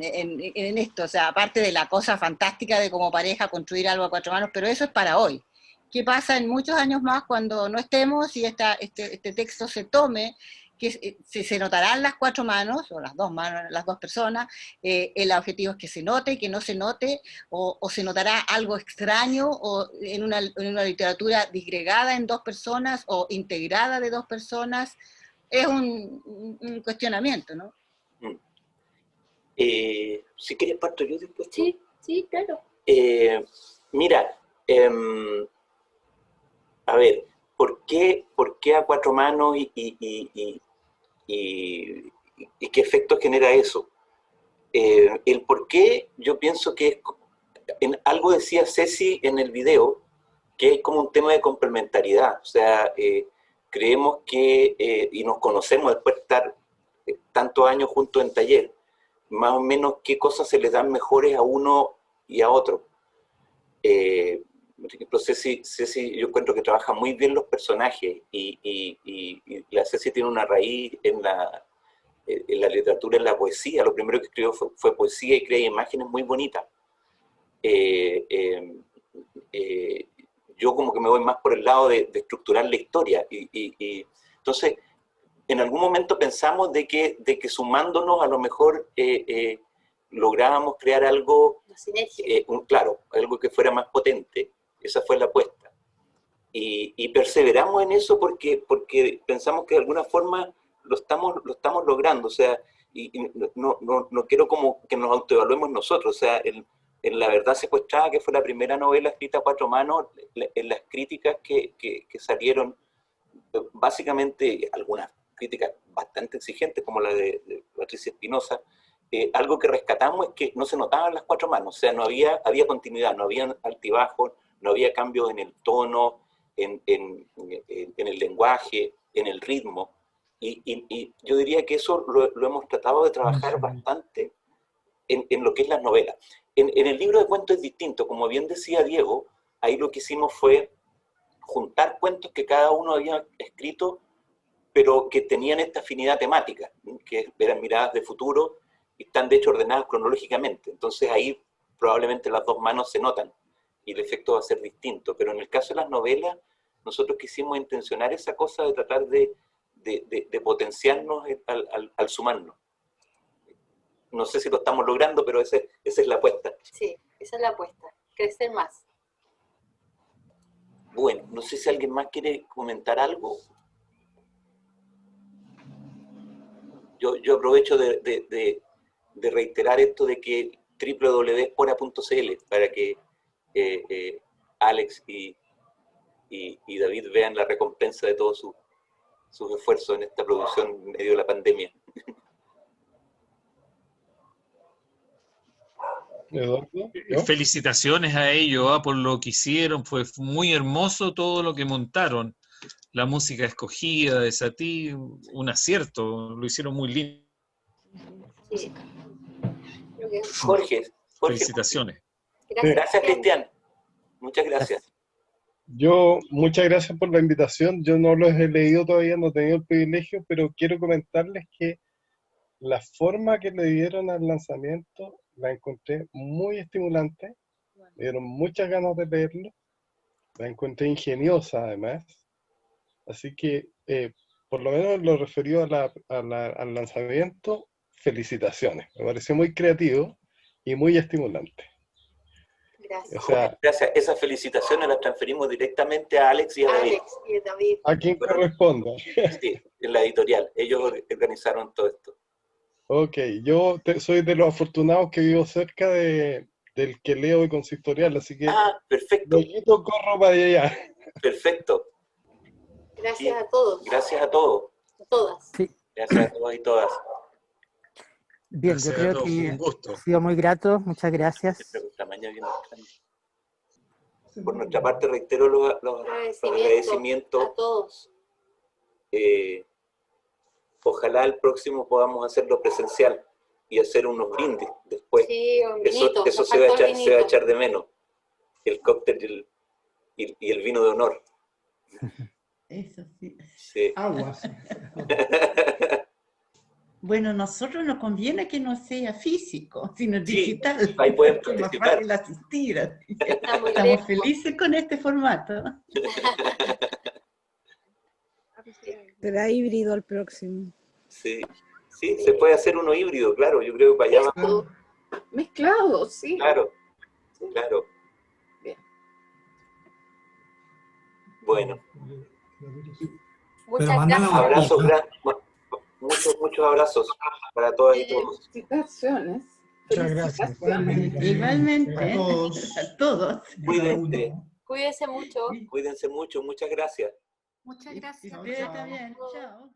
Speaker 14: en esto? O sea, aparte de la cosa fantástica de como pareja construir algo a cuatro manos, pero eso es para hoy. ¿Qué pasa en muchos años más cuando no estemos y este texto se tome? Que se notarán las cuatro manos, o las dos manos, las dos personas, el objetivo es que se note, que no se note, o se notará algo extraño, o en una literatura disgregada en dos personas, o integrada de dos personas. Es un cuestionamiento, ¿no?
Speaker 3: Si quieres parto yo después.
Speaker 8: Sí, claro.
Speaker 3: Mira, a ver, ¿por qué a cuatro manos y qué efecto genera eso? El por qué, yo pienso que algo decía Ceci en el video, que es como un tema de complementariedad. O sea, creemos que, y nos conocemos después de estar tantos años juntos en taller, más o menos qué cosas se les dan mejores a uno y a otro. Por ejemplo, Ceci, yo encuentro que trabaja muy bien los personajes y la Ceci tiene una raíz en la literatura, en la poesía. Lo primero que escribió fue poesía y crea imágenes muy bonitas. Yo como que me voy más por el lado de estructurar la historia. Entonces, en algún momento pensamos de que sumándonos a lo mejor lográbamos crear algo, claro, algo que fuera más potente. Esa fue la apuesta. Y perseveramos en eso porque pensamos que de alguna forma lo estamos logrando. O sea, y no quiero como que nos autoevaluemos nosotros. O sea, en La verdad secuestrada, que fue la primera novela escrita a 4 manos, en las críticas que salieron, básicamente algunas críticas bastante exigentes, como la de Patricia Espinosa, algo que rescatamos es que no se notaban las 4 manos. O sea, había continuidad, no había altibajos, no había cambios en el tono, en el lenguaje, en el ritmo. Y yo diría que eso lo hemos tratado de trabajar bastante en lo que es las novelas. En el libro de cuentos es distinto. Como bien decía Diego, ahí lo que hicimos fue juntar cuentos que cada uno había escrito, pero que tenían esta afinidad temática, que eran miradas de futuro y están de hecho ordenadas cronológicamente. Entonces ahí probablemente las 2 manos se notan y el efecto va a ser distinto. Pero en el caso de las novelas, nosotros quisimos intencionar esa cosa de tratar de potenciarnos al sumarnos. No sé si lo estamos logrando, pero esa es la apuesta.
Speaker 8: Sí, esa es la apuesta, crecer más.
Speaker 3: Bueno, no sé si alguien más quiere comentar algo. Yo aprovecho de reiterar esto de que www.espora.cl para que Alex y David vean la recompensa de todos sus esfuerzos en esta producción en medio de la pandemia.
Speaker 15: Felicitaciones a ellos por lo que hicieron, fue muy hermoso todo lo que montaron, la música escogida de Satie, un acierto, lo hicieron muy lindo.
Speaker 8: Sí.
Speaker 3: Jorge,
Speaker 15: felicitaciones.
Speaker 3: Gracias, Cristian. Muchas gracias.
Speaker 16: Muchas gracias por la invitación. Yo no los he leído todavía, no he tenido el privilegio, pero quiero comentarles que la forma que le dieron al lanzamiento la encontré muy estimulante, me dieron muchas ganas de leerlo, la encontré ingeniosa además, así que por lo menos lo referido al lanzamiento, felicitaciones, me pareció muy creativo y muy estimulante.
Speaker 8: Gracias.
Speaker 16: O sea,
Speaker 3: gracias. Esas felicitaciones las transferimos directamente a Alex y a David.
Speaker 16: A quien corresponda.
Speaker 3: Sí, en la editorial, ellos organizaron todo esto.
Speaker 16: Ok, yo soy de los afortunados que vivo cerca del que leo y consistorial, así que
Speaker 3: perfecto.
Speaker 16: Yo corro para allá.
Speaker 3: Perfecto.
Speaker 8: Gracias a todos.
Speaker 3: Gracias a todos.
Speaker 8: A todas.
Speaker 1: Sí.
Speaker 3: Gracias a todos y todas.
Speaker 1: Bien,
Speaker 15: Gracias
Speaker 1: yo creo
Speaker 15: a todos,
Speaker 1: que
Speaker 15: un gusto.
Speaker 1: ha sido muy grato, muchas gracias.
Speaker 3: Por nuestra parte reitero los agradecimientos
Speaker 8: a todos.
Speaker 3: Ojalá el próximo podamos hacerlo presencial y hacer unos brindis después.
Speaker 8: Sí, un vinito,
Speaker 3: eso se va a echar de menos. El cóctel y el vino de honor.
Speaker 7: Eso sí.
Speaker 3: Sí.
Speaker 7: Aguas. Bueno, nosotros nos conviene que no sea físico, sino digital.
Speaker 3: Ahí pueden
Speaker 7: que es más
Speaker 3: participar.
Speaker 7: fácil asistir. Estamos felices con este formato.
Speaker 17: Será híbrido al próximo.
Speaker 3: Sí, se puede hacer uno híbrido, claro. Yo creo que para allá vamos.
Speaker 8: Mezclado, sí.
Speaker 3: Claro, claro.
Speaker 8: Bien.
Speaker 3: Bueno.
Speaker 8: Muchas gracias.
Speaker 3: Abrazos, muchos abrazos para todas y todos.
Speaker 7: Felicitaciones.
Speaker 10: Muchas gracias.
Speaker 7: Igualmente. A todos.
Speaker 8: Cuídense mucho.
Speaker 3: Cuídense mucho, muchas gracias.
Speaker 7: Muchas gracias. Ustedes también. Chao.